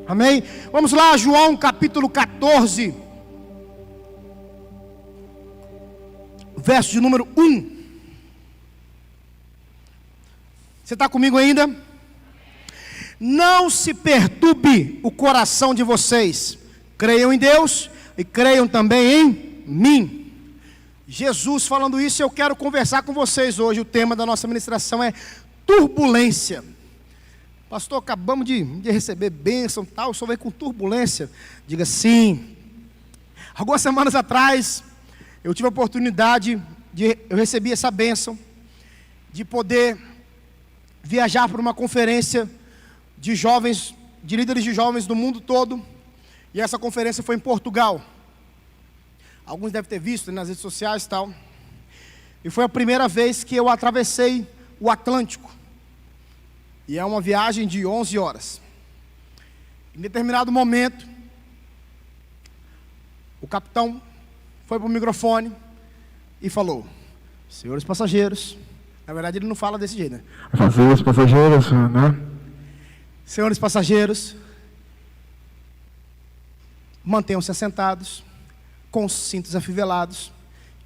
Amém? Vamos lá, João capítulo 14, verso de número 1. Você está comigo ainda? Não se perturbe o coração de vocês. Creiam em Deus e creiam também em mim. Jesus falando isso, eu quero conversar com vocês hoje. O tema da nossa ministração é turbulência. Pastor, acabamos de receber bênção, tal, só veio com turbulência. Diga sim. Algumas semanas atrás, eu tive a oportunidade, eu recebi essa bênção, de poder viajar para uma conferência de jovens, de líderes de jovens do mundo todo. E essa conferência foi em Portugal. Alguns devem ter visto nas redes sociais e tal. E foi a primeira vez que eu atravessei o Atlântico. E é uma viagem de 11 horas. Em determinado momento, o capitão foi para o microfone e falou: senhores passageiros. Na verdade ele não fala desse jeito, né? Senhores passageiros, né? Senhores passageiros, mantenham-se assentados, com os cintos afivelados,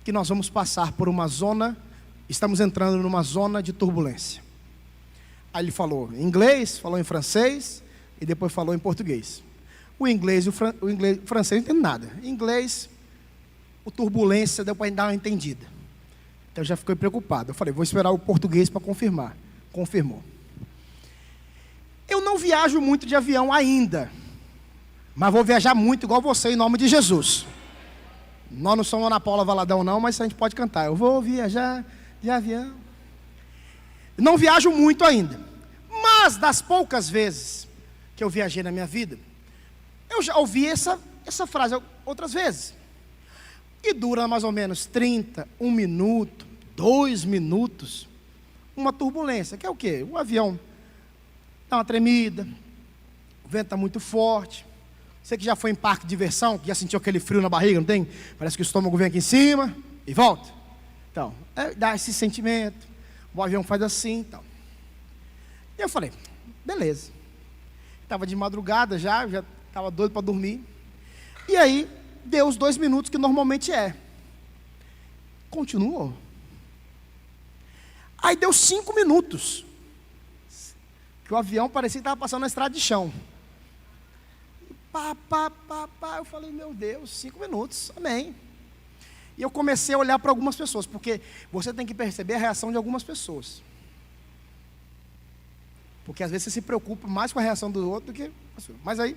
que nós vamos passar por uma zona, estamos entrando numa zona de turbulência. Aí ele falou em inglês, falou em francês, e depois falou em português. O inglês e o francês não entendo nada. Em inglês, o turbulência deu para dar uma entendida. Então eu já fiquei preocupado. Eu falei, vou esperar o português para confirmar. Confirmou. Eu não viajo muito de avião ainda, mas vou viajar muito igual você, em nome de Jesus. Nós não somos Ana Paula Valadão não, mas a gente pode cantar. Eu vou viajar de avião. Não viajo muito ainda, mas das poucas vezes que eu viajei na minha vida, eu já ouvi essa frase outras vezes. E dura mais ou menos 30, 1 minuto, 2 minutos, uma turbulência, que é o quê? O avião dá uma tremida, o vento está muito forte. Você que já foi em parque de diversão, que já sentiu aquele frio na barriga, não tem? Parece que o estômago vem aqui em cima e volta. Então, dá esse sentimento. O avião faz assim, então. E eu falei, beleza. Estava de madrugada já estava doido para dormir. E aí, deu os 2 minutos que normalmente é. Continuou. Aí deu 5 minutos. Que o avião parecia que estava passando na estrada de chão. Eu falei, meu Deus, 5 minutos, amém. E eu comecei a olhar para algumas pessoas, porque você tem que perceber a reação de algumas pessoas. Porque às vezes você se preocupa mais com a reação do outro do que a sua. Mas aí,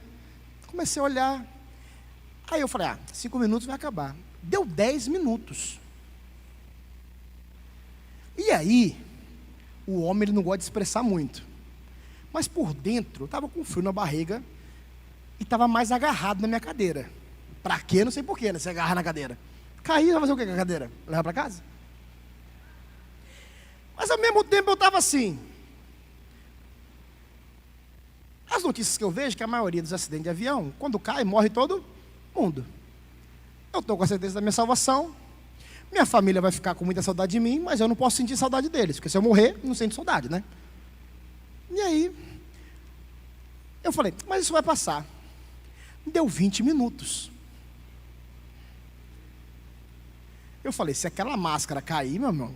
comecei a olhar. Aí eu falei, 5 minutos vai acabar. Deu 10 minutos. E aí, o homem ele não gosta de expressar muito. Mas por dentro, eu estava com frio na barriga e estava mais agarrado na minha cadeira. Para quê? Não sei porquê, né? Você agarra na cadeira. Cair, vai fazer o que com a cadeira? Levar para casa? Mas ao mesmo tempo eu estava assim. As notícias que eu vejo, que a maioria dos acidentes de avião, quando cai, morre todo mundo. Eu estou com a certeza da minha salvação. Minha família vai ficar com muita saudade de mim, mas eu não posso sentir saudade deles, porque se eu morrer, não sinto saudade, né? E aí, eu falei, mas isso vai passar. Deu 20 minutos. Eu falei, se aquela máscara cair, meu irmão,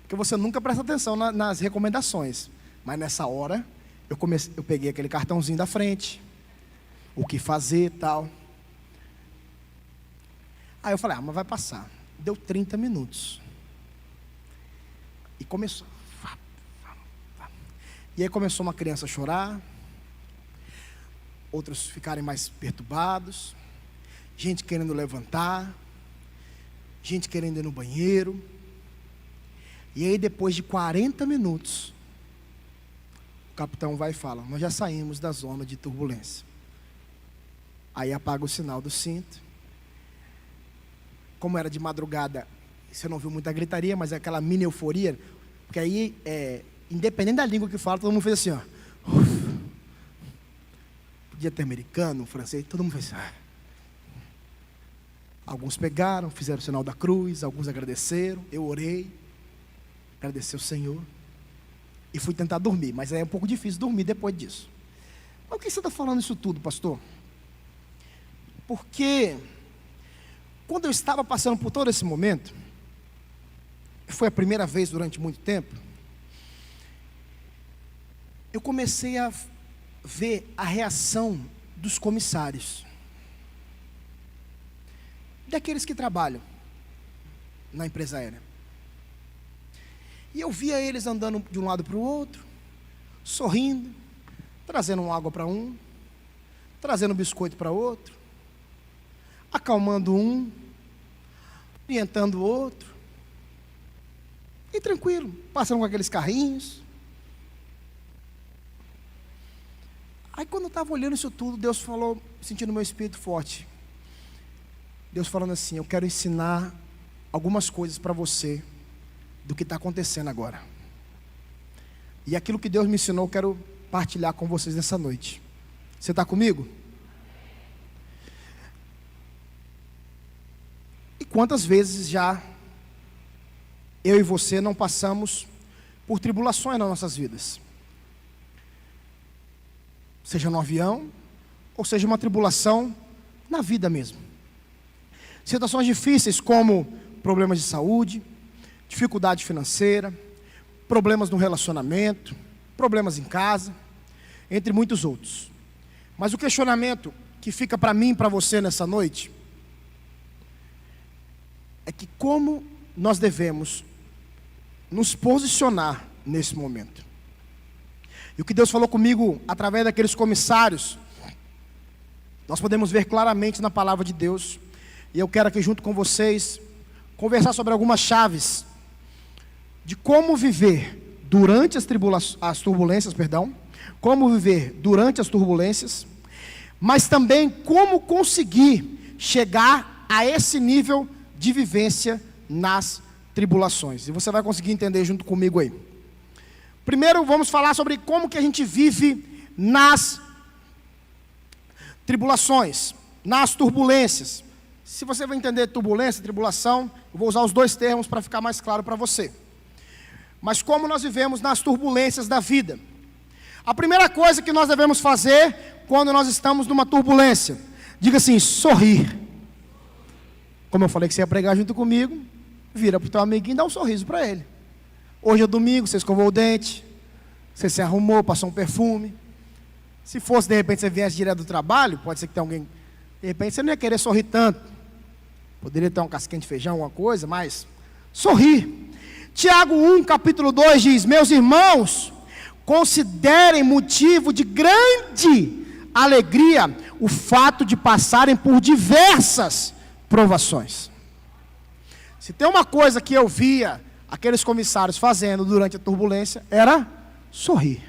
porque você nunca presta atenção nas recomendações, mas nessa hora, eu peguei aquele cartãozinho da frente, o que fazer e tal. Aí eu falei, mas vai passar. Deu 30 minutos. E começou. E aí começou uma criança a chorar, outros ficarem mais perturbados, gente querendo levantar, gente querendo ir no banheiro. E aí depois de 40 minutos, o capitão vai e fala, nós já saímos da zona de turbulência. Aí apaga o sinal do cinto. Como era de madrugada, você não viu muita gritaria, mas é aquela mini euforia, porque aí, independente da língua que fala, todo mundo fez assim, ó. Podia ter americano, francês, todo mundo fez assim. Alguns pegaram, fizeram o sinal da cruz, alguns agradeceram, eu orei, agradeci ao Senhor, e fui tentar dormir, mas é um pouco difícil dormir depois disso. Por que você está falando isso tudo, pastor? Porque quando eu estava passando por todo esse momento, foi a primeira vez durante muito tempo, eu comecei a ver a reação dos comissários, daqueles que trabalham na empresa aérea. E eu via eles andando de um lado para o outro, sorrindo, trazendo uma água para um, trazendo um biscoito para outro, acalmando um, orientando o outro, e tranquilo, passando com aqueles carrinhos. Aí quando eu estava olhando isso tudo, Deus falou, sentindo meu espírito forte, Deus falando assim: eu quero ensinar algumas coisas para você do que está acontecendo agora. E aquilo que Deus me ensinou, eu quero partilhar com vocês nessa noite. Você está comigo? E quantas vezes já eu e você não passamos por tribulações nas nossas vidas? Seja no avião, ou seja uma tribulação na vida mesmo. Situações difíceis como problemas de saúde, dificuldade financeira, problemas no relacionamento, problemas em casa, entre muitos outros. Mas o questionamento que fica para mim e para você nessa noite é que como nós devemos nos posicionar nesse momento. E o que Deus falou comigo através daqueles comissários, nós podemos ver claramente na palavra de Deus. E eu quero aqui junto com vocês conversar sobre algumas chaves de como viver durante as turbulências, como viver durante as turbulências, mas também como conseguir chegar a esse nível de vivência nas tribulações. E você vai conseguir entender junto comigo aí. Primeiro vamos falar sobre como que a gente vive nas tribulações, nas turbulências. Se você vai entender turbulência, tribulação, eu vou usar os dois termos para ficar mais claro para você. Mas como nós vivemos nas turbulências da vida? A primeira coisa que nós devemos fazer quando nós estamos numa turbulência, diga assim: sorrir. Como eu falei que você ia pregar junto comigo, vira para o teu amiguinho e dá um sorriso para ele. Hoje é domingo, você escovou o dente, você se arrumou, passou um perfume. Se fosse, de repente, você viesse direto do trabalho, pode ser que tenha alguém, de repente, você não ia querer sorrir tanto. Poderia ter um casquinha de feijão, alguma coisa, mas sorrir. Tiago 1, capítulo 2 diz: meus irmãos, considerem motivo de grande alegria o fato de passarem por diversas provações. Se tem uma coisa que eu via aqueles comissários fazendo durante a turbulência, era sorrir.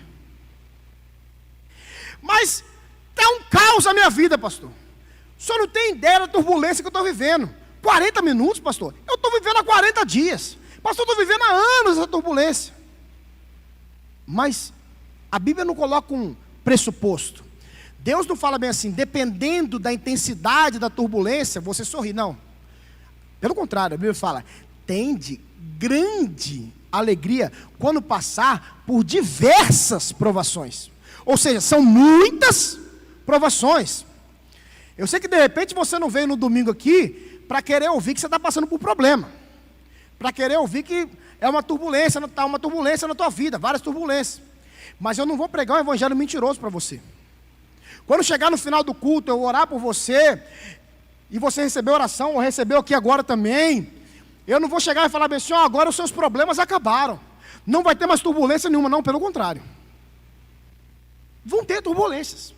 Mas está um caos na minha vida, pastor. O senhor não tem ideia da turbulência que eu estou vivendo. 40 minutos, pastor. Eu estou vivendo há 40 dias. Pastor, eu estou vivendo há anos essa turbulência. Mas a Bíblia não coloca um pressuposto. Deus não fala bem assim: dependendo da intensidade da turbulência, você sorri. Não. Pelo contrário, a Bíblia fala: tende grande alegria quando passar por diversas provações. Ou seja, são muitas provações. Eu sei que de repente você não veio no domingo aqui para querer ouvir que você está passando por problema, para querer ouvir que é uma turbulência, está uma turbulência na tua vida, várias turbulências. Mas eu não vou pregar um evangelho mentiroso para você. Quando chegar no final do culto, eu orar por você, e você recebeu oração, ou recebeu aqui agora também, eu não vou chegar e falar bem assim: ó, agora os seus problemas acabaram, não vai ter mais turbulência nenhuma. Não, pelo contrário. Vão ter turbulências,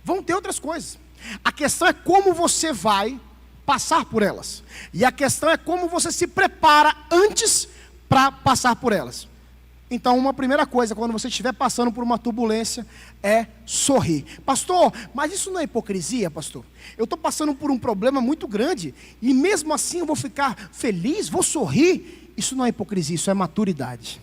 vão ter outras coisas. A questão é como você vai passar por elas. E a questão é como você se prepara antes para passar por elas. Então, uma primeira coisa, quando você estiver passando por uma turbulência, é sorrir. Pastor, mas isso não é hipocrisia, pastor? Eu estou passando por um problema muito grande, e mesmo assim eu vou ficar feliz, vou sorrir. Isso não é hipocrisia, isso é maturidade.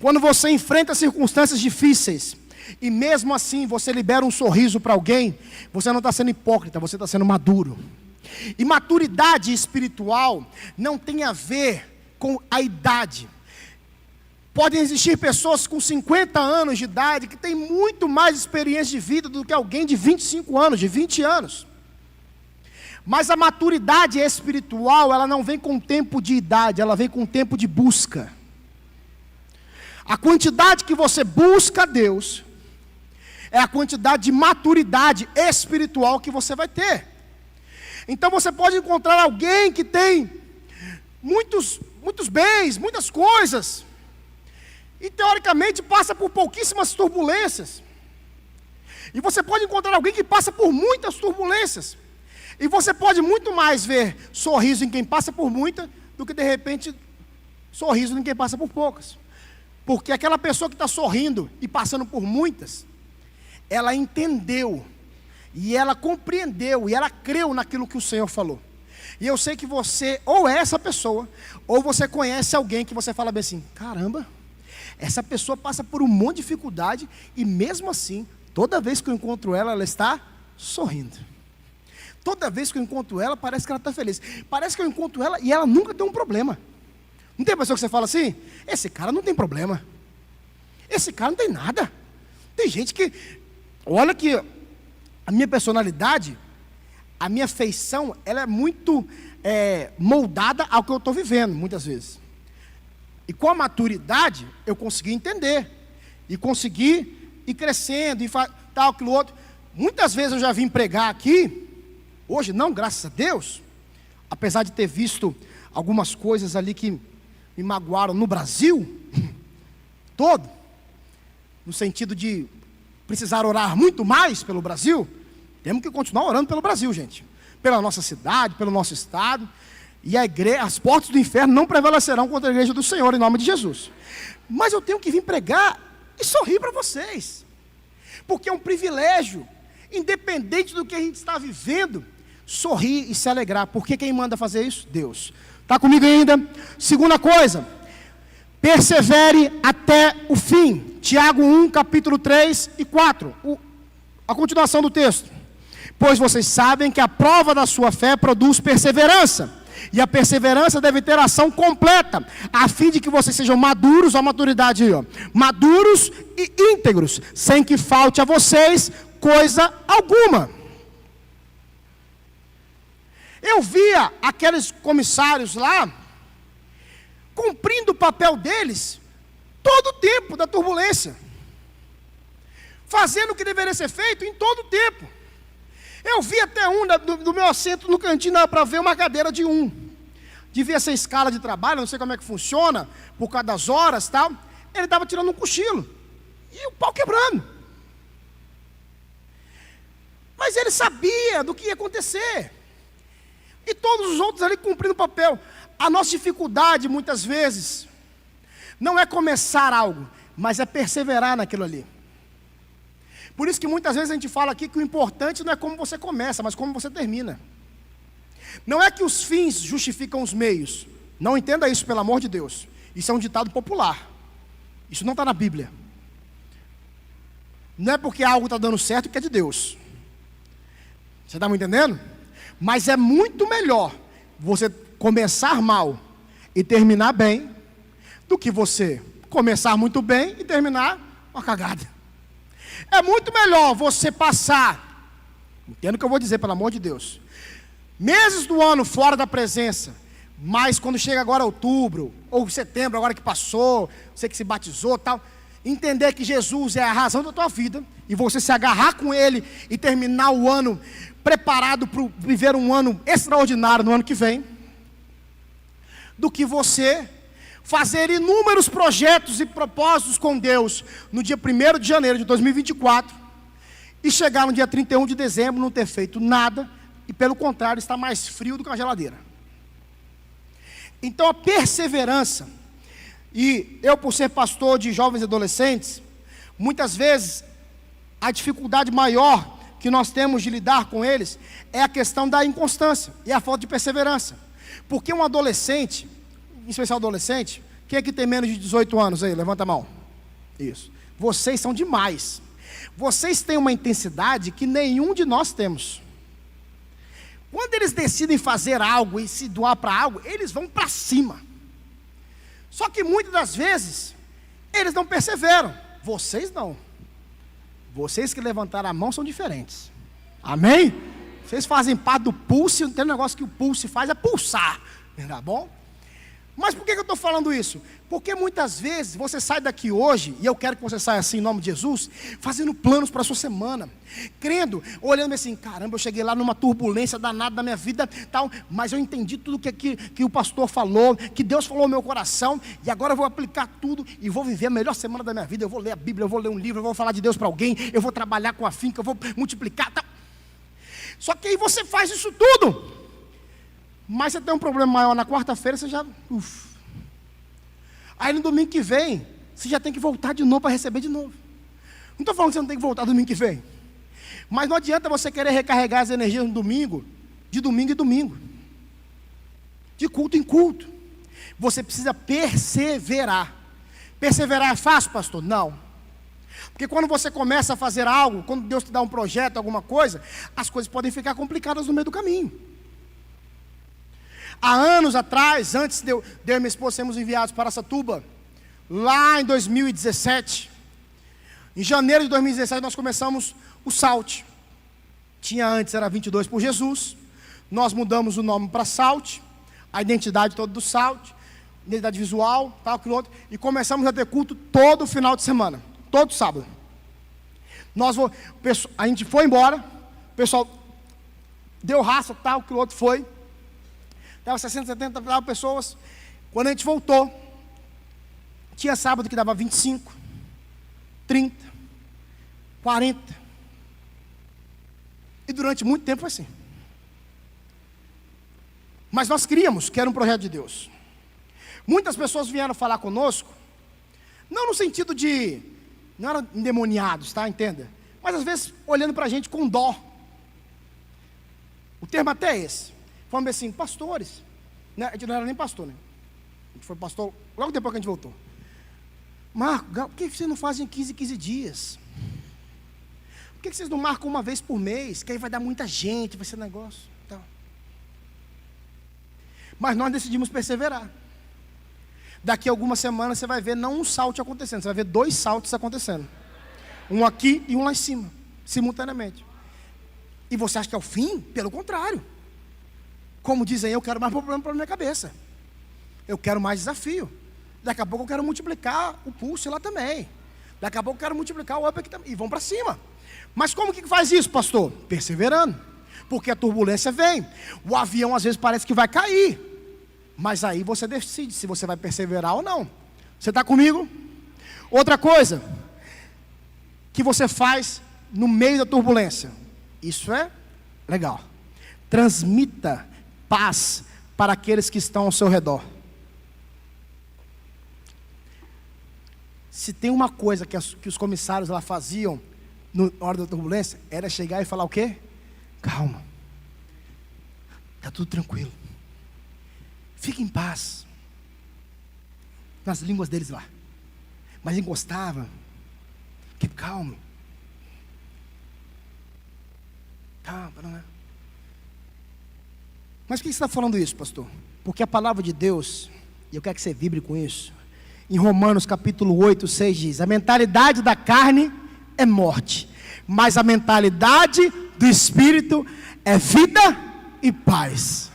Quando você enfrenta circunstâncias difíceis, e mesmo assim você libera um sorriso para alguém, você não está sendo hipócrita, você está sendo maduro. E maturidade espiritual não tem a ver com a idade. Podem existir pessoas com 50 anos de idade que têm muito mais experiência de vida do que alguém de 25 anos, de 20 anos. Mas a maturidade espiritual, ela não vem com tempo de idade, ela vem com tempo de busca. A quantidade que você busca a Deus é a quantidade de maturidade espiritual que você vai ter. Então você pode encontrar alguém que tem muitos bens, muitas coisas, e teoricamente passa por pouquíssimas turbulências. E você pode encontrar alguém que passa por muitas turbulências. E você pode muito mais ver sorriso em quem passa por muita do que de repente sorriso em quem passa por poucas. Porque aquela pessoa que está sorrindo e passando por muitas, ela entendeu, e ela compreendeu, e ela creu naquilo que o Senhor falou. E eu sei que você, ou é essa pessoa, ou você conhece alguém que você fala bem assim: caramba, essa pessoa passa por um monte de dificuldade, e mesmo assim, toda vez que eu encontro ela, ela está sorrindo. Toda vez que eu encontro ela, parece que ela está feliz. Parece que eu encontro ela e ela nunca tem um problema. Não tem pessoa que você fala assim: esse cara não tem problema, esse cara não tem nada. Tem gente que, olha que a minha personalidade, a minha feição, ela é muito moldada ao que eu estou vivendo, muitas vezes. E com a maturidade, eu consegui entender, e consegui ir crescendo, e tal, aquilo outro. Muitas vezes eu já vim pregar aqui, hoje não, graças a Deus, apesar de ter visto algumas coisas ali que me magoaram no Brasil todo, no sentido de precisar orar muito mais pelo Brasil. Temos que continuar orando pelo Brasil, gente, pela nossa cidade, pelo nosso estado. E as portas do inferno não prevalecerão contra a igreja do Senhor, em nome de Jesus. Mas eu tenho que vir pregar e sorrir para vocês, porque é um privilégio, independente do que a gente está vivendo, sorrir e se alegrar. Porque quem manda fazer isso? Deus. Está comigo ainda? Segunda coisa, persevere até o fim. Tiago 1, capítulo 3 e 4. A continuação do texto. Pois vocês sabem que a prova da sua fé produz perseverança. E a perseverança deve ter ação completa, a fim de que vocês sejam maduros, a maturidade aí, ó, maduros e íntegros, sem que falte a vocês coisa alguma. Eu via aqueles comissários lá, cumprindo o papel deles, todo o tempo da turbulência, fazendo o que deveria ser feito em todo o tempo. Eu vi até do meu assento no cantinho, para ver uma cadeira de um. Devia ser escala de trabalho, não sei como é que funciona, por causa das horas e tal. Ele estava tirando um cochilo, e o pau quebrando. Mas ele sabia do que ia acontecer. E todos os outros ali cumprindo o papel. A nossa dificuldade, muitas vezes, não é começar algo, mas é perseverar naquilo ali. Por isso que muitas vezes a gente fala aqui que o importante não é como você começa, mas como você termina. Não é que os fins justificam os meios. Não entenda isso, pelo amor de Deus. Isso é um ditado popular. Isso não está na Bíblia. Não é porque algo está dando certo que é de Deus. Você está me entendendo? Mas é muito melhor você começar mal e terminar bem, do que você começar muito bem e terminar uma cagada. É muito melhor você passar, entenda o que eu vou dizer, pelo amor de Deus, meses do ano fora da presença, mas quando chega agora outubro, ou setembro, agora que passou, você que se batizou, tal, entender que Jesus é a razão da tua vida, e você se agarrar com Ele, e terminar o ano preparado para viver um ano extraordinário no ano que vem, do que você fazer inúmeros projetos e propósitos com Deus no dia 1º de janeiro de 2024 e chegar no dia 31 de dezembro não ter feito nada e, pelo contrário, estar mais frio do que uma geladeira. Então a perseverança, e eu, por ser pastor de jovens e adolescentes, muitas vezes a dificuldade maior que nós temos de lidar com eles é a questão da inconstância e a falta de perseverança. Porque um adolescente, em especial adolescente, quem é que tem menos de 18 anos aí? Levanta a mão. Isso. Vocês são demais. Vocês têm uma intensidade que nenhum de nós temos. Quando eles decidem fazer algo e se doar para algo, eles vão para cima. Só que muitas das vezes, Eles não perseveram. Vocês não. Vocês que levantaram a mão são diferentes. Amém? Vocês fazem parte do pulse. Tem um negócio que o pulse faz, é pulsar. Tá bom? Mas por que eu estou falando isso? Porque muitas vezes você sai daqui hoje, e eu quero que você saia assim em nome de Jesus, fazendo planos para a sua semana, crendo, olhando assim, caramba, eu cheguei lá numa turbulência danada da minha vida, tal, mas eu entendi tudo que o pastor falou, que Deus falou no meu coração, e agora eu vou aplicar tudo, e vou viver a melhor semana da minha vida. Eu vou ler a Bíblia, eu vou ler um livro, eu vou falar de Deus para alguém, eu vou trabalhar com afinco, eu vou multiplicar, tal. Só que aí você faz isso tudo, mas você tem um problema maior na quarta-feira, você já... Aí no domingo que vem, você já tem que voltar de novo para receber de novo. Não estou falando que você não tem que voltar domingo que vem. Mas não adianta você querer recarregar as energias no domingo, de domingo em domingo. De culto em culto. Você precisa perseverar. Perseverar é fácil, pastor? Não. Porque quando você começa a fazer algo, quando Deus te dá um projeto, alguma coisa, as coisas podem ficar complicadas no meio do caminho. Há anos atrás, antes de eu e minha esposa sermos enviados para Araçatuba, lá em 2017, em janeiro de 2017 nós começamos o SALT. Tinha antes, era 22 por Jesus, nós mudamos o nome para SALT, a identidade toda do SALT, identidade visual, tal, aquilo outro, e começamos a ter culto todo final de semana, todo sábado. A gente foi embora, o pessoal deu raça, tal, aquilo outro foi. Dava 60, 70 pessoas. Quando a gente voltou, tinha sábado que dava 25, 30, 40. E durante muito tempo foi assim. Mas nós queríamos, que era um projeto de Deus. Muitas pessoas vieram falar conosco, não no sentido de, não eram endemoniados, tá? Entenda? Mas às vezes olhando para a gente com dó. O termo até é esse. Falando assim, pastores, né? A gente não era nem pastor, né? A gente foi pastor logo depois que a gente voltou. Marco, por que vocês não fazem 15 dias? Por que vocês não marcam uma vez por mês? Que aí vai dar muita gente, vai ser negócio. Então. Mas nós decidimos perseverar. Daqui a algumas semanas você vai ver não um salto acontecendo, você vai ver 2 saltos acontecendo. Um aqui e um lá em cima, simultaneamente. E você acha que é o fim? Pelo contrário. Como dizem, eu quero mais problema para minha cabeça. Eu quero mais desafio. Daqui a pouco eu quero multiplicar o pulso lá também. Daqui a pouco eu quero multiplicar o up aqui também. E vão para cima. Mas como que faz isso, pastor? Perseverando. Porque a turbulência vem. O avião às vezes parece que vai cair. Mas aí você decide se você vai perseverar ou não. Você está comigo? Outra coisa que você faz no meio da turbulência. Isso é legal. Transmita paz para aqueles que estão ao seu redor. Se tem uma coisa que os comissários lá faziam na hora da turbulência, era chegar e falar o quê? Calma, está tudo tranquilo, fique em paz, nas línguas deles lá, mas encostava, keep calm, calma, não é? Mas por que você está falando isso, pastor? Porque a palavra de Deus, e eu quero que você vibre com isso, em Romanos capítulo 8, 6 diz, a mentalidade da carne é morte, mas a mentalidade do Espírito é vida e paz.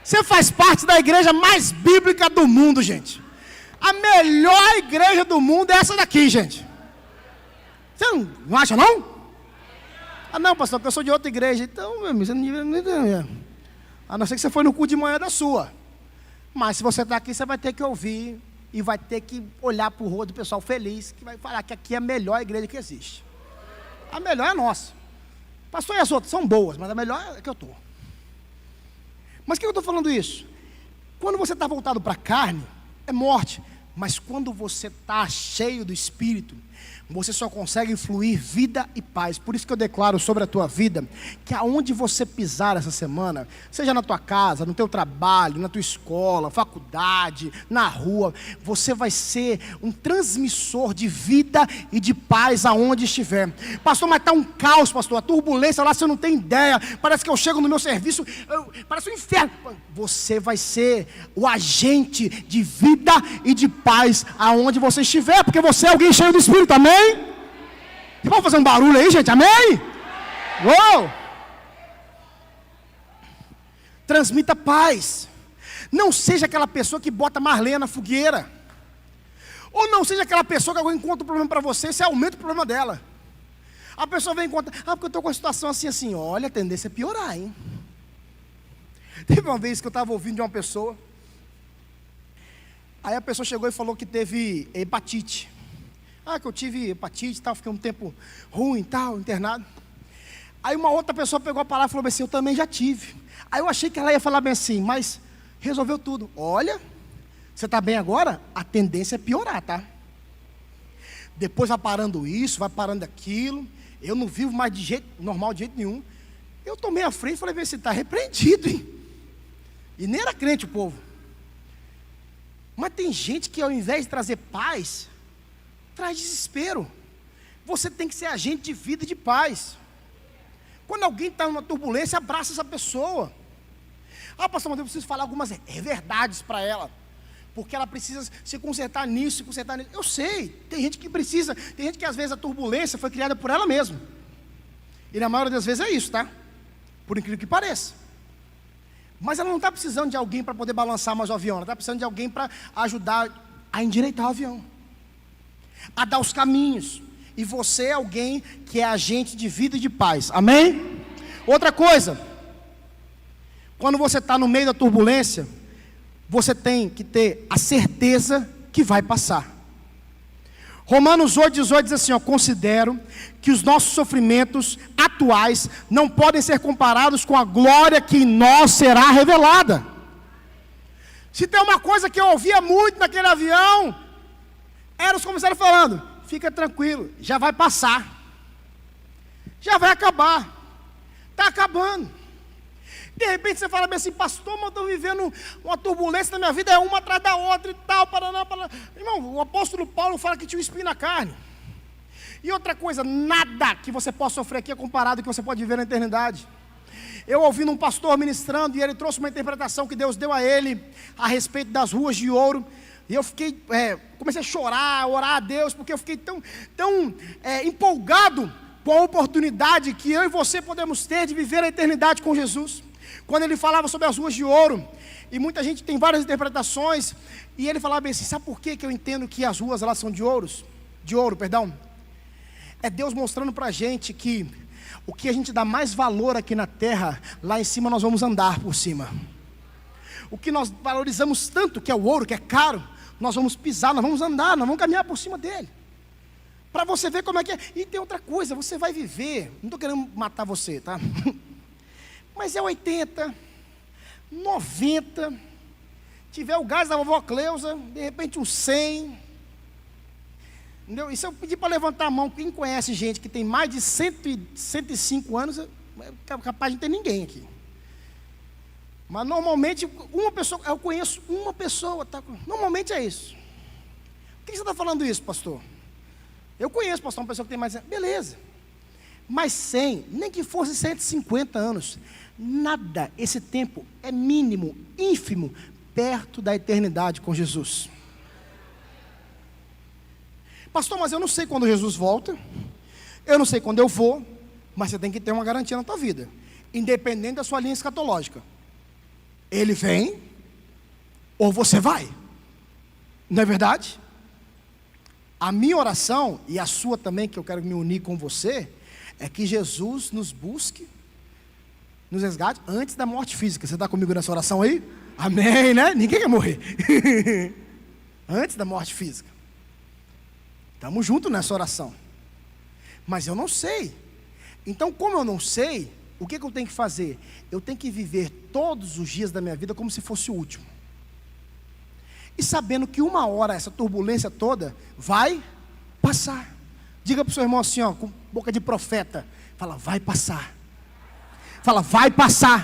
Você faz parte da igreja mais bíblica do mundo, gente. A melhor igreja do mundo é essa daqui, gente. Você não acha, não? Ah, não, pastor, porque eu sou de outra igreja. Então, meu amigo, você não... A não ser que você foi no culto de manhã da sua. Mas se você está aqui, você vai ter que ouvir e vai ter que olhar para o rosto do pessoal feliz, que vai falar que aqui é a melhor igreja que existe. A melhor é a nossa. Pastor, e as outras são boas, mas a melhor é que eu estou. Mas por que eu estou falando isso? Quando você está voltado para a carne, é morte. Mas quando você está cheio do Espírito, você só consegue fluir vida e paz. Por isso que eu declaro sobre a tua vida, que aonde você pisar essa semana, seja na tua casa, no teu trabalho, na tua escola, faculdade, na rua, você vai ser um transmissor de vida e de paz aonde estiver. Pastor, mas está um caos, pastor, a turbulência lá, você não tem ideia, parece que eu chego no meu serviço, parece um inferno. Você vai ser o agente de vida e de paz aonde você estiver, porque você é alguém cheio do Espírito, amém? Vamos fazer um barulho aí, gente, amém? Uou! Transmita paz. Não seja aquela pessoa que bota mais lenha na fogueira. Ou não seja aquela pessoa que alguém encontra um problema para você, você aumenta o problema dela. A pessoa vem e conta, porque eu estou com uma situação assim, olha, a tendência é piorar, hein? Teve uma vez que eu estava ouvindo de uma pessoa, aí a pessoa chegou e falou que teve hepatite. Que eu tive hepatite e tal, fiquei um tempo ruim e tal, internado. Aí uma outra pessoa pegou a palavra e falou assim, eu também já tive. Aí eu achei que ela ia falar bem assim, mas resolveu tudo. Olha, você está bem agora? A tendência é piorar, tá? Depois vai parando isso, vai parando aquilo. Eu não vivo mais de jeito normal, de jeito nenhum. Eu tomei a frente e falei, você está repreendido, hein? E nem era crente o povo. Mas tem gente que ao invés de trazer paz, traz desespero. Você tem que ser agente de vida e de paz. Quando alguém está numa turbulência, abraça essa pessoa. Pastor, mas eu preciso falar algumas verdades para ela, porque ela precisa se consertar nisso, se consertar nisso. Eu sei, tem gente que precisa, tem gente que às vezes a turbulência foi criada por ela mesma. E na maioria das vezes é isso, tá? Por incrível que pareça. Mas ela não está precisando de alguém para poder balançar mais o avião, ela está precisando de alguém para ajudar a endireitar o avião, a dar os caminhos. E você é alguém que é agente de vida e de paz, amém? Outra coisa, quando você está no meio da turbulência, você tem que ter a certeza que vai passar. Romanos 8,18 diz assim, considero que os nossos sofrimentos atuais não podem ser comparados com a glória que em nós será revelada. Se tem uma coisa que eu ouvia muito naquele avião, era os comissários falando, fica tranquilo, já vai passar, já vai acabar, está acabando. De repente você fala bem assim, pastor, mas eu estou vivendo uma turbulência na minha vida, é uma atrás da outra e tal, paraná. Irmão, o apóstolo Paulo fala que tinha um espinho na carne. E outra coisa, nada que você possa sofrer aqui é comparado ao que você pode viver na eternidade. Eu ouvindo um pastor ministrando, e ele trouxe uma interpretação que Deus deu a ele, a respeito das ruas de ouro, e eu fiquei, comecei a chorar, a orar a Deus, porque eu fiquei tão empolgado com a oportunidade que eu e você podemos ter de viver a eternidade com Jesus. Quando ele falava sobre as ruas de ouro, e muita gente tem várias interpretações, e ele falava bem assim, sabe por que eu entendo que as ruas elas são de ouro? É Deus mostrando para a gente que o que a gente dá mais valor aqui na terra, lá em cima nós vamos andar por cima. O que nós valorizamos tanto, que é o ouro, que é caro, nós vamos pisar, nós vamos andar, nós vamos caminhar por cima dele. Para você ver como é que é. E tem outra coisa, você vai viver, não estou querendo matar você, tá? Mas é 80, 90, tiver o gás da vovó Cleusa, de repente uns 100, entendeu? E se eu pedir para levantar a mão, quem conhece gente que tem mais de 105 anos, é capaz de não ter ninguém aqui. Mas normalmente, uma pessoa, eu conheço uma pessoa, tá? Normalmente é isso. Por que você está falando isso, pastor? Eu conheço, pastor, uma pessoa que tem mais, beleza. Mas 100, nem que fosse 150 anos, nada, esse tempo é mínimo, ínfimo, perto da eternidade com Jesus. Pastor, mas eu não sei quando Jesus volta, eu não sei quando eu vou, mas você tem que ter uma garantia na tua vida, independente da sua linha escatológica. Ele vem, ou você vai, não é verdade? A minha oração, e a sua também, que eu quero me unir com você, é que Jesus nos busque, nos resgate antes da morte física. Você está comigo nessa oração aí? Amém, né? Ninguém quer morrer. Antes da morte física. Estamos juntos nessa oração. Mas eu não sei. Então, como eu não sei, o que eu tenho que fazer? Eu tenho que viver todos os dias da minha vida como se fosse o último. E sabendo que uma hora essa turbulência toda vai passar. Diga para o seu irmão assim, ó, com boca de profeta. Fala, vai passar. Fala, vai passar.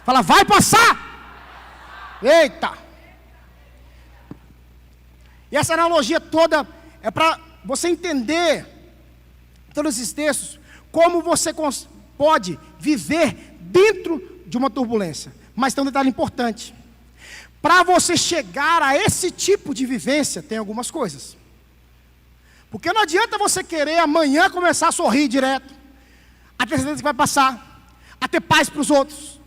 Fala, vai passar. Eita. E essa analogia toda é para você entender todos esses textos, como você pode viver dentro de uma turbulência. Mas tem um detalhe importante. Para você chegar a esse tipo de vivência, tem algumas coisas. Porque não adianta você querer amanhã começar a sorrir direto, a ter certeza que vai passar, a ter paz para os outros,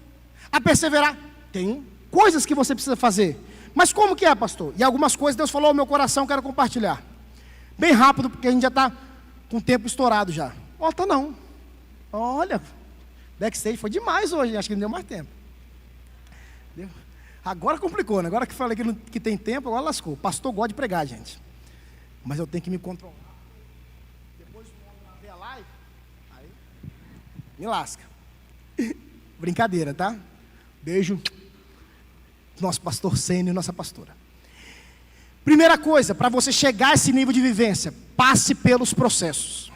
a perseverar. Tem coisas que você precisa fazer. Mas como que é, pastor? E algumas coisas Deus falou ao meu coração, quero compartilhar. Bem rápido, porque a gente já está com o tempo estourado já. Tá não. Olha, backstage foi demais hoje, acho que não deu mais tempo. Agora complicou, né? Agora que falei que tem tempo, agora lascou. O pastor gosta de pregar, gente. Mas eu tenho que me controlar. Depois de ver a live, aí me lasca. Brincadeira, tá? Beijo. Nosso pastor Sênio e nossa pastora. Primeira coisa, para você chegar a esse nível de vivência, passe pelos processos.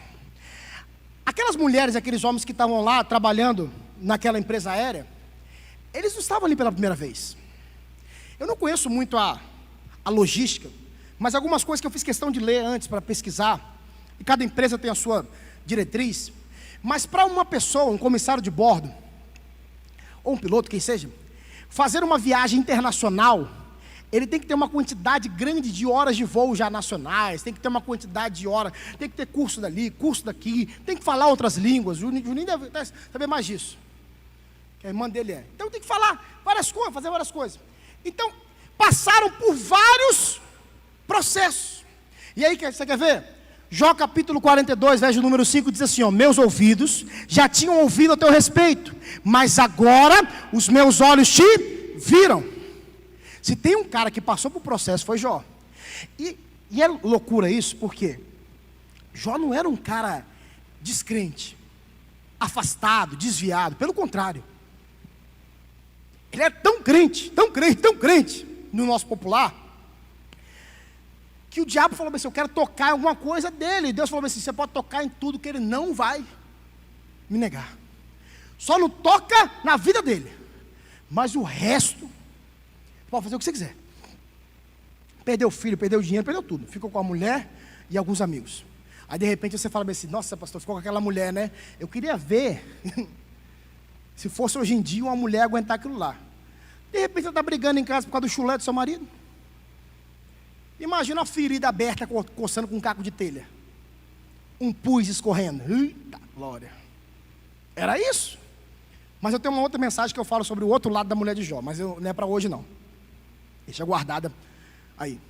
Aquelas mulheres, aqueles homens que estavam lá trabalhando naquela empresa aérea, eles não estavam ali pela primeira vez. Eu não conheço muito a logística, mas algumas coisas que eu fiz questão de ler antes para pesquisar, e cada empresa tem a sua diretriz, mas para uma pessoa, um comissário de bordo, ou um piloto, quem seja, fazer uma viagem internacional, ele tem que ter uma quantidade grande de horas de voo já nacionais, tem que ter uma quantidade de horas, tem que ter curso dali, curso daqui, tem que falar outras línguas. O Juninho deve saber mais disso, que a irmã dele é. Então tem que falar várias coisas, fazer várias coisas. Então, passaram por vários processos. E aí, você quer ver? Jó capítulo 42, verso número 5, diz assim, ó, meus ouvidos já tinham ouvido a teu respeito, mas agora os meus olhos te viram. Se tem um cara que passou por processo, foi Jó. E é loucura isso, porque Jó não era um cara descrente, afastado, desviado, pelo contrário. Ele era tão crente, no nosso popular, que o diabo falou assim, eu quero tocar em alguma coisa dele. E Deus falou assim, você pode tocar em tudo que ele não vai me negar. Só não toca na vida dele. Mas o resto, pode fazer o que você quiser. Perdeu o filho, perdeu o dinheiro, perdeu tudo. Ficou com a mulher e alguns amigos. Aí de repente você fala assim, nossa pastor, ficou com aquela mulher, né? Eu queria ver, se fosse hoje em dia uma mulher aguentar aquilo lá. De repente você está brigando em casa por causa do chulé do seu marido. Imagina uma ferida aberta coçando com um caco de telha. Um pus escorrendo. Eita, glória. Era isso. Mas eu tenho uma outra mensagem que eu falo sobre o outro lado da mulher de Jó. Mas não é para hoje não. Deixa guardada aí.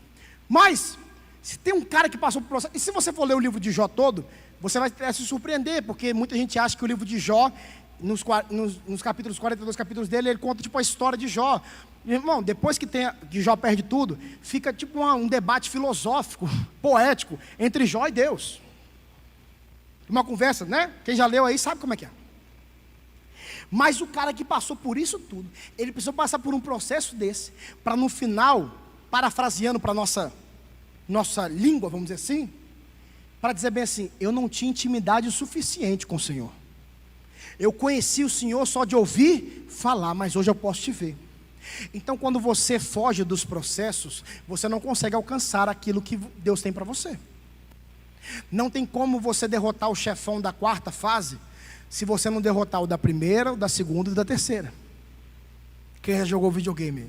Mas, se tem um cara que passou por processo... E se você for ler o livro de Jó todo, você vai se surpreender. Porque muita gente acha que o livro de Jó, nos capítulos 42 capítulos dele, ele conta tipo a história de Jó. Irmão, depois que Jó perde tudo, fica tipo um debate filosófico, poético, entre Jó e Deus. Uma conversa, né? Quem já leu aí sabe como é que é. Mas o cara que passou por isso tudo, ele precisou passar por um processo desse, para no final, parafraseando para a nossa língua, vamos dizer assim, para dizer bem assim, eu não tinha intimidade o suficiente com o Senhor. Eu conheci o Senhor só de ouvir falar, mas hoje eu posso te ver. Então quando você foge dos processos, você não consegue alcançar aquilo que Deus tem para você. Não tem como você derrotar o chefão da quarta fase, se você não derrotar o da primeira, o da segunda e da terceira. Quem já jogou videogame?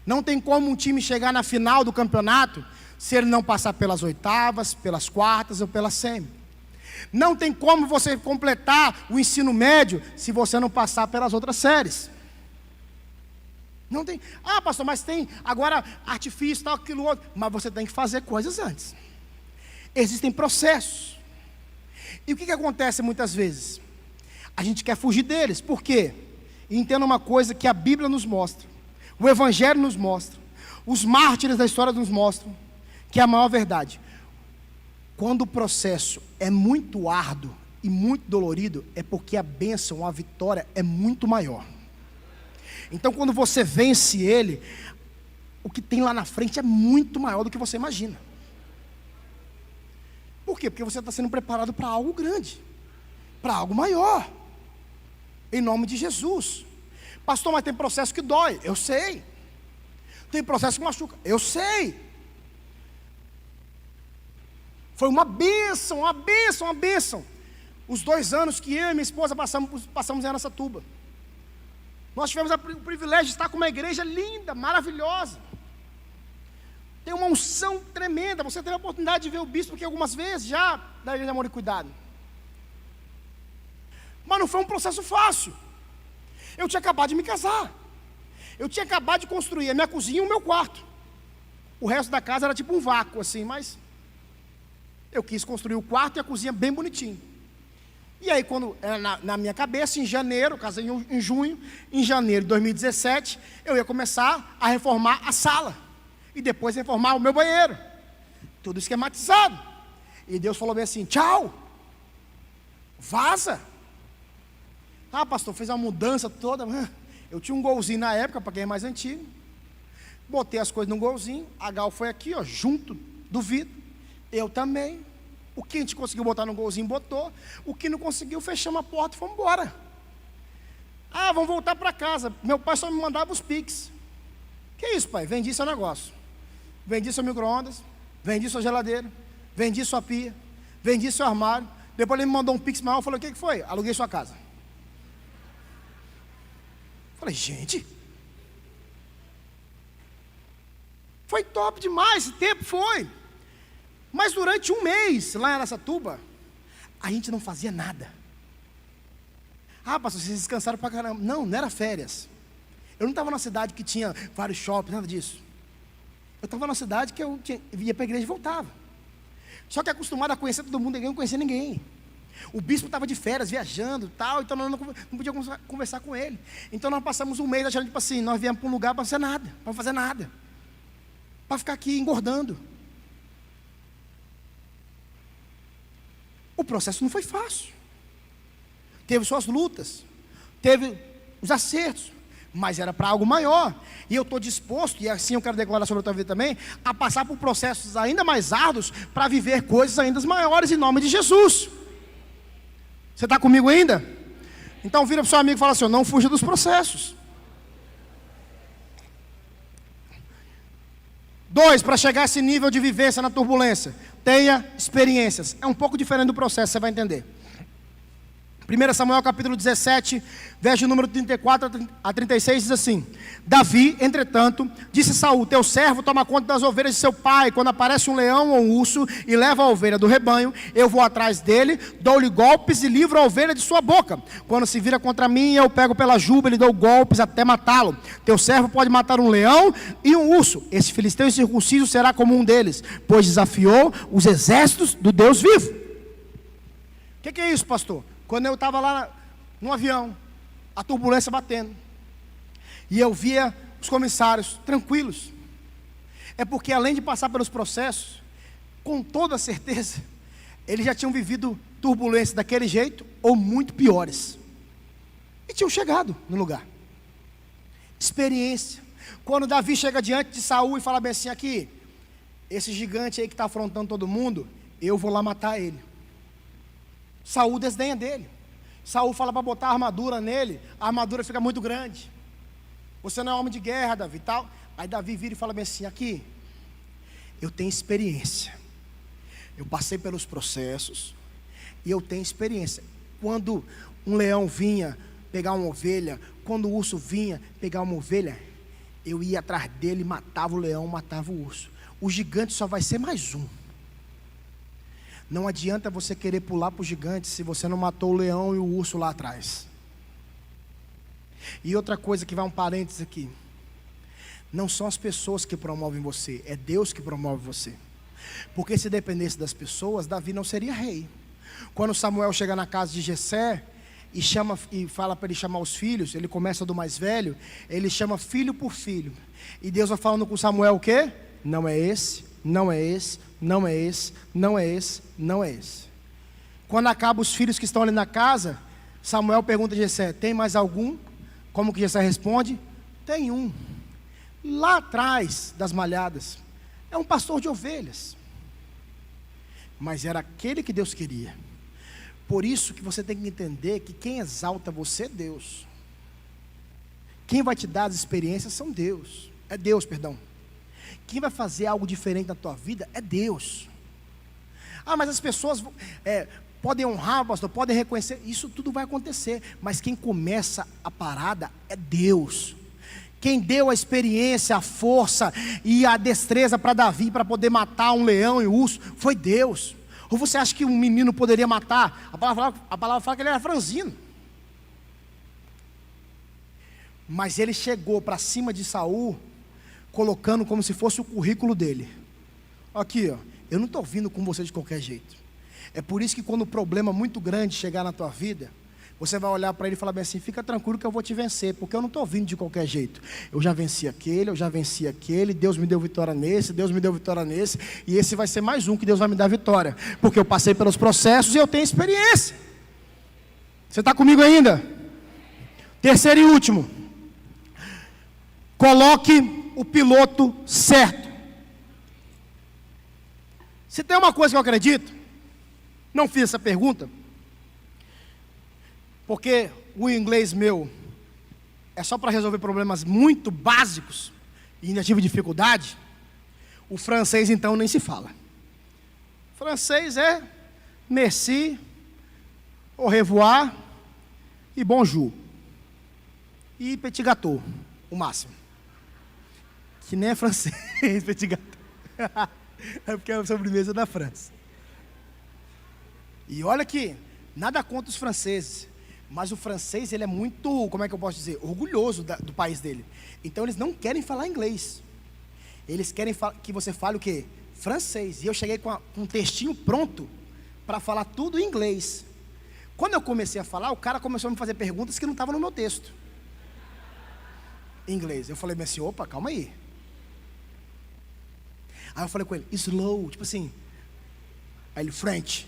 Não tem como um time chegar na final do campeonato, se ele não passar pelas oitavas, pelas quartas ou pela semi. Não tem como você completar o ensino médio, se você não passar pelas outras séries. Não tem, pastor, mas tem agora artifício, tal, aquilo outro. Mas você tem que fazer coisas antes. Existem processos. E o que acontece muitas vezes? A gente quer fugir deles. Por quê? E entenda uma coisa que a Bíblia nos mostra, o Evangelho nos mostra, os mártires da história nos mostram, que é a maior verdade. Quando o processo é muito árduo e muito dolorido, é porque a bênção, a vitória é muito maior. Então quando você vence ele, o que tem lá na frente é muito maior do que você imagina. Por quê? Porque você está sendo preparado para algo grande, para algo maior, em nome de Jesus. Pastor, mas tem processo que dói, eu sei. Tem processo que machuca, eu sei. Foi uma bênção, uma bênção, uma bênção. Os 2 anos que eu e minha esposa passamos em Araçatuba. Nós tivemos o privilégio de estar com uma igreja linda, maravilhosa. Tem uma unção tremenda. Você teve a oportunidade de ver o bispo aqui algumas vezes já, da Igreja de Amor e Cuidado. Mas não foi um processo fácil. Eu tinha acabado de me casar. Eu tinha acabado de construir a minha cozinha e o meu quarto. O resto da casa era tipo um vácuo assim, mas eu quis construir o quarto e a cozinha bem bonitinho. E aí, quando na minha cabeça, em janeiro, casei em junho, em janeiro de 2017, eu ia começar a reformar a sala. E depois reformar o meu banheiro. Tudo esquematizado. E Deus falou bem assim: tchau, vaza. Ah, pastor, fez uma mudança toda. Eu tinha um golzinho na época, para quem é mais antigo. Botei as coisas no golzinho. A Gal foi aqui, ó, junto do vidro. Eu também. O que a gente conseguiu botar no golzinho, botou. O que não conseguiu, fechamos a porta e fomos embora. Ah, vamos voltar para casa. Meu pai só me mandava os Pix. Que isso, pai? Vendi seu negócio. Vendi seu micro-ondas. Vendi sua geladeira. Vendi sua pia. Vendi seu armário. Depois ele me mandou um Pix maior. Eu falei: o que foi? Aluguei sua casa. Falei: gente, foi top demais esse tempo, foi. Mas durante um mês, lá em Araçatuba, a gente não fazia nada. Ah, pastor, vocês descansaram pra caramba. Não, não era férias. Eu não estava numa cidade que tinha vários shoppings, nada disso. Eu estava numa cidade que eu ia para a igreja e voltava. Só que acostumado a conhecer todo mundo, eu não conhecia ninguém. O bispo estava de férias, viajando e tal, então nós não podíamos conversar com ele. Então nós passamos um mês achando, tipo assim, nós viemos para um lugar para fazer nada, para fazer nada. Para ficar aqui engordando. O processo não foi fácil. Teve suas lutas, teve os acertos, mas era para algo maior. E eu estou disposto, e assim eu quero declarar sobre a tua vida também, a passar por processos ainda mais árduos para viver coisas ainda maiores em nome de Jesus. Você está comigo ainda? Então vira para o seu amigo e fala assim: não fuja dos processos. 2, para chegar a esse nível de vivência na turbulência, tenha experiências. É um pouco diferente do processo, você vai entender. 1 Samuel capítulo 17, verso número 34 a 36 diz assim: Davi, entretanto, disse a Saul: teu servo toma conta das ovelhas de seu pai. Quando aparece um leão ou um urso e leva a ovelha do rebanho, eu vou atrás dele, dou-lhe golpes e livro a ovelha de sua boca. Quando se vira contra mim, eu pego pela juba e lhe dou golpes até matá-lo. Teu servo pode matar um leão e um urso. Esse filisteu incircunciso será como um deles, pois desafiou os exércitos do Deus vivo. O que é isso, pastor? Quando eu estava lá no avião, a turbulência batendo, e eu via os comissários tranquilos, é porque além de passar pelos processos, com toda certeza, eles já tinham vivido turbulência daquele jeito, ou muito piores, e tinham chegado no lugar. Experiência. Quando Davi chega diante de Saul e fala bem assim: aqui, esse gigante aí que está afrontando todo mundo, eu vou lá matar ele. Saul desdenha dele. Saul fala para botar a armadura nele, a armadura fica muito grande. Você não é homem de guerra, Davi, tal. Aí Davi vira e fala bem assim: aqui, eu tenho experiência. Eu passei pelos processos e eu tenho experiência. Quando um leão vinha pegar uma ovelha, quando o urso vinha pegar uma ovelha, eu ia atrás dele, matava o leão, matava o urso. O gigante só vai ser mais um. Não adianta você querer pular para o gigante se você não matou o leão e o urso lá atrás. E outra coisa que vai um parênteses aqui: não são as pessoas que promovem você, é Deus que promove você. Porque se dependesse das pessoas, Davi não seria rei. Quando Samuel chega na casa de Jessé e fala para ele chamar os filhos, ele começa do mais velho, ele chama filho por filho. E Deus vai falando com Samuel o quê? Não é esse, não é esse, não é esse, não é esse, não é esse. Quando acaba os filhos que estão ali na casa, Samuel pergunta a Jessé: tem mais algum? Como que Jessé responde? Tem um, lá atrás das malhadas, é um pastor de ovelhas. mas era aquele que Deus queria. Por isso que você tem que entender que quem exalta você é Deus. Quem vai te dar as experiências são Deus. É Deus, perdão. Quem vai fazer algo diferente na tua vida é Deus. Ah, mas as pessoas podem honrar, pastor, podem reconhecer. Isso tudo vai acontecer. Mas quem começa a parada é Deus. Quem deu a experiência, a força e a destreza para Davi, para poder matar um leão e um urso, foi Deus. Ou você acha que um menino poderia matar? A palavra fala que ele era franzino. Mas ele chegou para cima de Saul, colocando como se fosse o currículo dele. Aqui, ó, eu não estou vindo com você de qualquer jeito. É por isso que quando um problema muito grande chegar na tua vida, você vai olhar para ele e falar bem assim: fica tranquilo que eu vou te vencer, porque eu não estou vindo de qualquer jeito. Eu já venci aquele, Deus me deu vitória nesse, Deus me deu vitória nesse, e esse vai ser mais um que Deus vai me dar vitória, porque eu passei pelos processos e eu tenho experiência. Você está comigo ainda? Terceiro e último, coloque o piloto certo. Se tem uma coisa que eu acredito, não fiz essa pergunta, porque o inglês meu é só para resolver problemas muito básicos e ainda tive dificuldade. O francês então nem se fala. O francês é merci, au revoir e bonjour e petit gâteau, o máximo. Que nem é francês, petit gâteau. É porque é a sobremesa da França. E olha que nada contra os franceses, mas o francês, ele é muito, como é que eu posso dizer, orgulhoso do país dele. Então eles não querem falar inglês. Eles querem que você fale o quê? Francês. E eu cheguei com um textinho pronto para falar tudo em inglês. Quando eu comecei a falar, o cara começou a me fazer perguntas que não estavam no meu texto em inglês. Eu falei assim: opa, calma aí. Aí eu falei com ele, slow, tipo assim. Aí ele, French.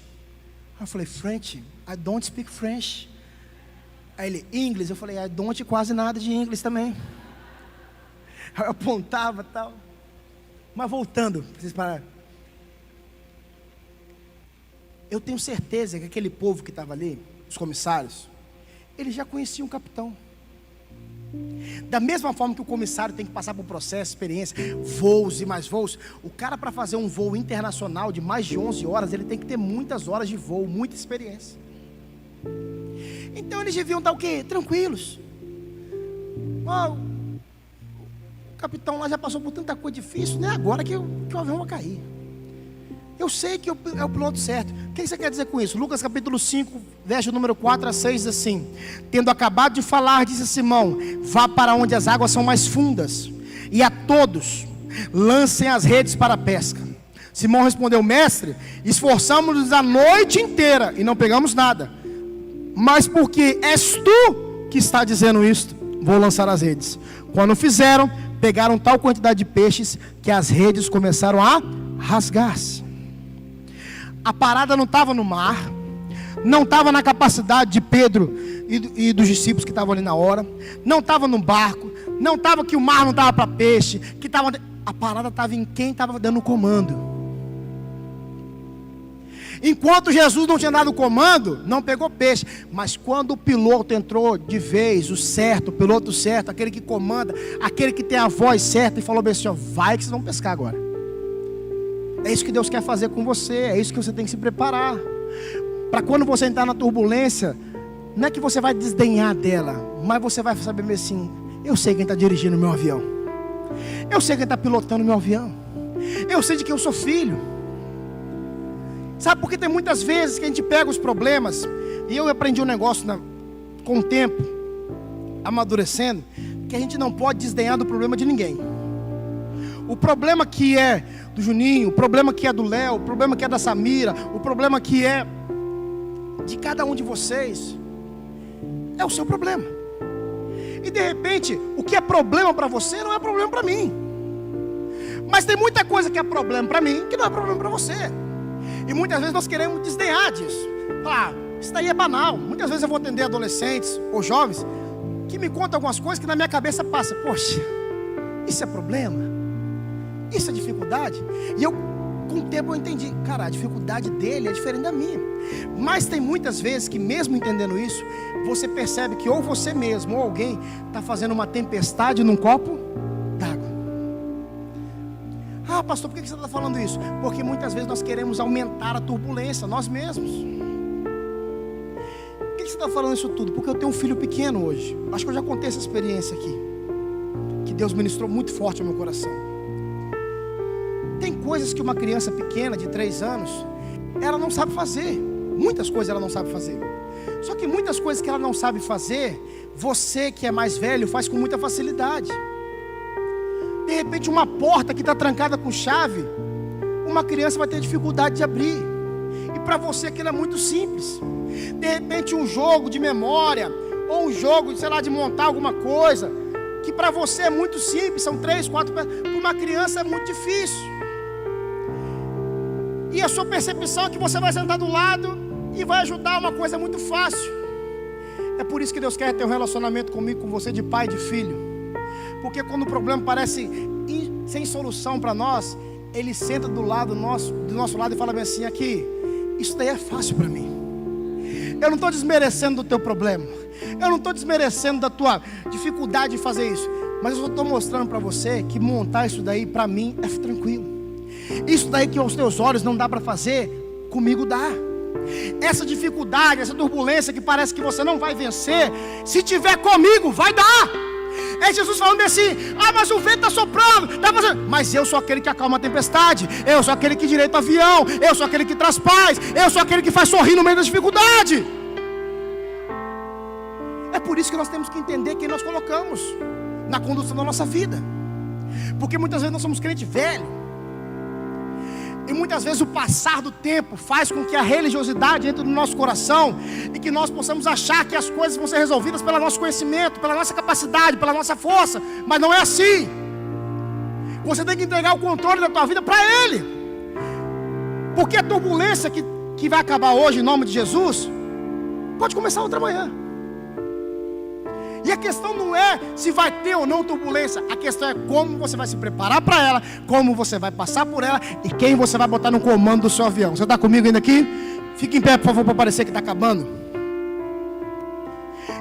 Aí eu falei, French? I don't speak French. Aí ele, English. Eu falei, I don't quase nada de inglês também. Aí eu apontava e tal. Mas voltando, pra vocês pararem. Eu tenho certeza que aquele povo que estava ali, os comissários, eles já conheciam o capitão. Da mesma forma que o comissário tem que passar por processo, experiência, voos e mais voos, o cara, para fazer um voo internacional de mais de 11 horas, ele tem que ter muitas horas de voo, muita experiência. Então eles deviam estar o quê? Tranquilos. O capitão lá já passou por tanta coisa difícil, não é agora que o avião vai cair. Eu sei que é o piloto certo. O que você quer dizer com isso? Lucas capítulo 5, verso número 4 a 6, diz assim: tendo acabado de falar, disse Simão: vá para onde as águas são mais fundas, e a todos lancem as redes para a pesca. Simão respondeu: mestre, esforçamos-nos a noite inteira e não pegamos nada, mas porque és tu que está dizendo isto, vou lançar as redes. Quando fizeram, pegaram tal quantidade de peixes que as redes começaram a rasgar-se. A parada não estava no mar, não estava na capacidade de Pedro e dos discípulos que estavam ali na hora, não estava no barco, não estava que o mar não estava para peixe, a parada estava em quem estava dando o comando. Enquanto Jesus não tinha dado o comando, não pegou peixe. Mas quando o piloto entrou de vez, o piloto certo, aquele que comanda, aquele que tem a voz certa, e falou bem assim: ó, vai que vocês vão pescar agora. É isso que Deus quer fazer com você, é isso que você tem que se preparar. Para quando você entrar na turbulência, não é que você vai desdenhar dela, mas você vai saber bem assim: eu sei quem está dirigindo o meu avião, eu sei quem está pilotando o meu avião, eu sei de quem eu sou filho. Sabe, porque tem muitas vezes que a gente pega os problemas, e eu aprendi um negócio com o tempo, amadurecendo, que a gente não pode desdenhar do problema de ninguém. O problema que é do Juninho, o problema que é do Léo, o problema que é da Samira, o problema que é de cada um de vocês, é o seu problema. E de repente, o que é problema para você não é problema para mim. Mas tem muita coisa que é problema para mim, que não é problema para você. E muitas vezes nós queremos desdenhar disso. Falar, isso daí é banal. Muitas vezes eu vou atender adolescentes ou jovens que me contam algumas coisas que na minha cabeça passa: poxa, isso é problema? Isso é dificuldade? E eu Com o tempo eu entendi, cara, a dificuldade dele é diferente da minha. Mas tem muitas vezes que mesmo entendendo isso, você percebe que ou você mesmo ou alguém está fazendo uma tempestade num copo d'água. Ah, pastor, por que você está falando isso? Porque muitas vezes nós queremos aumentar a turbulência, nós mesmos. Por que você está falando isso tudo? Porque eu tenho um filho pequeno hoje. Acho que eu já contei essa experiência aqui, que Deus ministrou muito forte ao meu coração. Tem coisas que uma criança pequena de 3 anos, ela não sabe fazer. Muitas coisas ela não sabe fazer. Só que muitas coisas que ela não sabe fazer, você que é mais velho faz com muita facilidade. De repente uma porta que está trancada com chave, uma criança vai ter dificuldade de abrir. E para você aquilo é muito simples. De repente um jogo de memória, ou um jogo, sei lá, de montar alguma coisa, que para você é muito simples, são 3, 4 peças, para uma criança é muito difícil. E a sua percepção é que você vai sentar do lado e vai ajudar, uma coisa muito fácil. É por isso que Deus quer ter um relacionamento comigo, com você, de pai e de filho. Porque quando o problema parece sem solução para nós, Ele senta do nosso lado e fala bem assim: aqui, isso daí é fácil para mim. Eu não estou desmerecendo do teu problema, eu não estou desmerecendo da tua dificuldade de fazer isso, mas eu só estou mostrando para você que montar isso daí para mim é tranquilo. Isso daí que aos teus olhos não dá para fazer, comigo dá. Essa dificuldade, essa turbulência que parece que você não vai vencer, se tiver comigo, vai dar. É Jesus falando assim: ah, mas o vento está soprando, tá fazendo. Mas eu sou aquele que acalma a tempestade, eu sou aquele que direita o avião, eu sou aquele que traz paz, eu sou aquele que faz sorrir no meio da dificuldade. É por isso que nós temos que entender quem nós colocamos na condução da nossa vida. Porque muitas vezes nós somos crente velho, e muitas vezes o passar do tempo faz com que a religiosidade entre no nosso coração e que nós possamos achar que as coisas vão ser resolvidas pelo nosso conhecimento, pela nossa capacidade, pela nossa força. Mas não é assim. Você tem que entregar o controle da tua vida para Ele. Porque a turbulência que vai acabar hoje, em nome de Jesus, pode começar outra manhã. E a questão não é se vai ter ou não turbulência. A questão é como você vai se preparar para ela, como você vai passar por ela e quem você vai botar no comando do seu avião. Você está comigo ainda aqui? Fique em pé, por favor, para parecer que está acabando.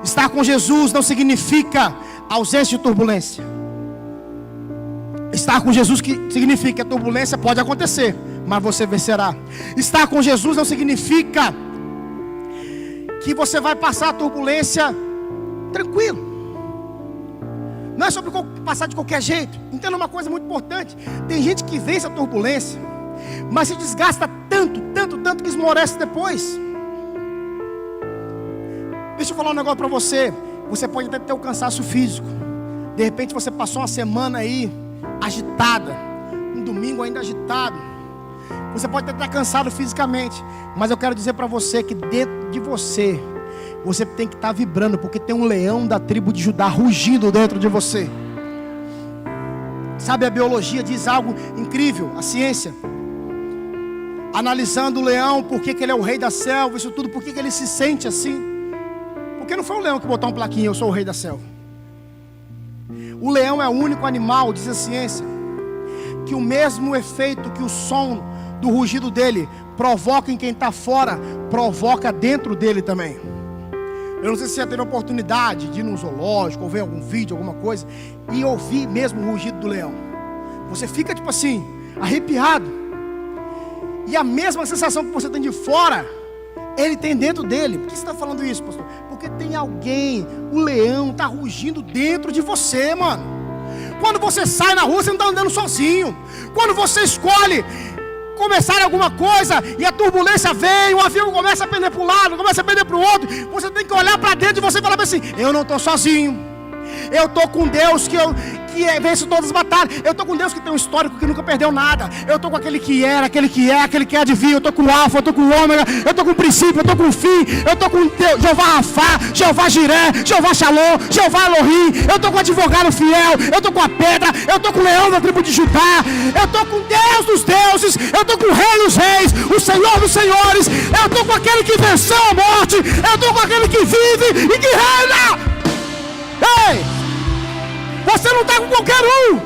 Estar com Jesus não significa ausência de turbulência. Estar com Jesus significa que a turbulência pode acontecer, mas você vencerá. Estar com Jesus não significa que você vai passar a turbulência tranquilo. Não é sobre passar de qualquer jeito. Entenda uma coisa muito importante: tem gente que vence a turbulência, mas se desgasta tanto que esmorece depois. Deixa eu falar um negócio para você. Você pode até ter um cansaço físico. De repente você passou uma semana aí agitada, um domingo ainda agitado. Você pode até estar cansado fisicamente, mas eu quero dizer para você que dentro de você tem que estar vibrando, porque tem um leão da tribo de Judá rugindo dentro de você. Sabe, a biologia diz algo incrível, a ciência, analisando o leão, por que ele é o rei da selva, isso tudo, por que ele se sente assim. Porque não foi o leão que botou uma plaquinha: eu sou o rei da selva. O leão é o único animal, diz a ciência, que o mesmo efeito que o som do rugido dele provoca em quem está fora, provoca dentro dele também. Eu não sei se você já teve a oportunidade de ir num zoológico, ou ver algum vídeo, alguma coisa, e ouvir mesmo o rugido do leão. Você fica tipo assim, arrepiado. E a mesma sensação que você tem de fora, ele tem dentro dele. Por que você está falando isso, pastor? Porque tem alguém, o leão está rugindo dentro de você, mano. Quando você sai na rua, você não está andando sozinho. Quando você escolhe começar alguma coisa e a turbulência vem, o avião começa a pender para um lado, começa a pender para o outro, você tem que olhar para dentro de você e falar assim: eu não estou sozinho, eu estou com Deus que vence todas as batalhas. Eu estou com Deus que tem um histórico que nunca perdeu nada. Eu estou com aquele que era, aquele que é, aquele que é de vir. Eu estou com o Alfa, eu estou com o Ômega, eu estou com o princípio, eu estou com o fim. Eu estou com Jeová Rafá, Jeová Jiré, Jeová Shalom, Jeová Elohim. Eu estou com o advogado fiel, eu estou com a pedra, eu estou com o leão da tribo de Judá. Eu estou com Deus dos deuses, eu estou com o rei dos reis, o Senhor dos senhores. Eu estou com aquele que venceu a morte, eu estou com aquele que vive e que reina. Ei! Você não está com qualquer um.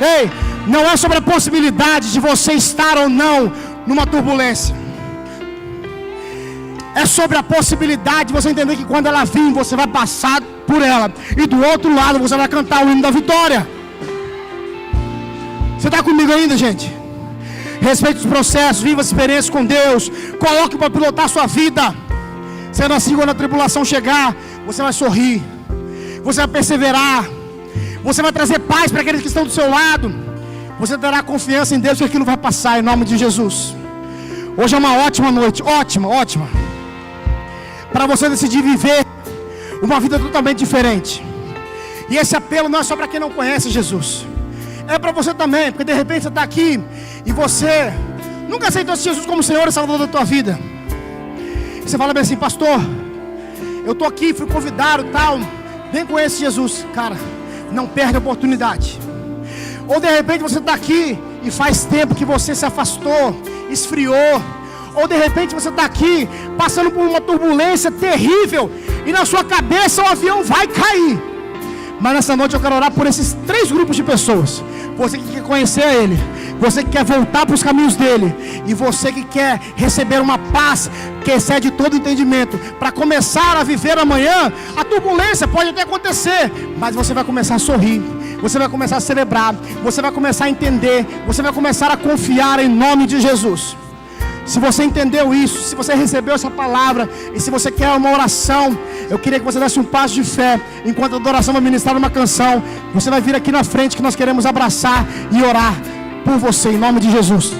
Ei, não é sobre a possibilidade de você estar ou não numa turbulência. É sobre a possibilidade de você entender que quando ela vir, você vai passar por ela. E do outro lado, você vai cantar o hino da vitória. Você está comigo ainda, gente? Respeite os processos, viva as experiências com Deus. Coloque para pilotar a sua vida. Sendo assim, quando a tribulação chegar, você vai sorrir. Você vai perseverar. Você vai trazer paz para aqueles que estão do seu lado. Você terá confiança em Deus que aquilo vai passar em nome de Jesus. Hoje é uma ótima noite, ótima. Para você decidir viver uma vida totalmente diferente. E esse apelo não é só para quem não conhece Jesus. É para você também, porque de repente você está aqui e você nunca aceitou Jesus como Senhor e Salvador da tua vida. Você fala bem assim: pastor, eu estou aqui, fui convidado, tal, vem conhecer Jesus. Cara, não perde a oportunidade. Ou de repente você está aqui e faz tempo que você se afastou, esfriou. Ou de repente você está aqui passando por uma turbulência terrível e na sua cabeça o avião vai cair. Mas nessa noite eu quero orar por esses 3 grupos de pessoas. Você que quer conhecer Ele, você que quer voltar para os caminhos dEle, e você que quer receber uma paz que excede todo entendimento, para começar a viver amanhã. A turbulência pode até acontecer, mas você vai começar a sorrir, você vai começar a celebrar, você vai começar a entender, você vai começar a confiar em nome de Jesus. Se você entendeu isso, se você recebeu essa palavra, e se você quer uma oração, eu queria que você desse um passo de fé. Enquanto a adoração vai ministrar uma canção, você vai vir aqui na frente, que nós queremos abraçar e orar por você, em nome de Jesus.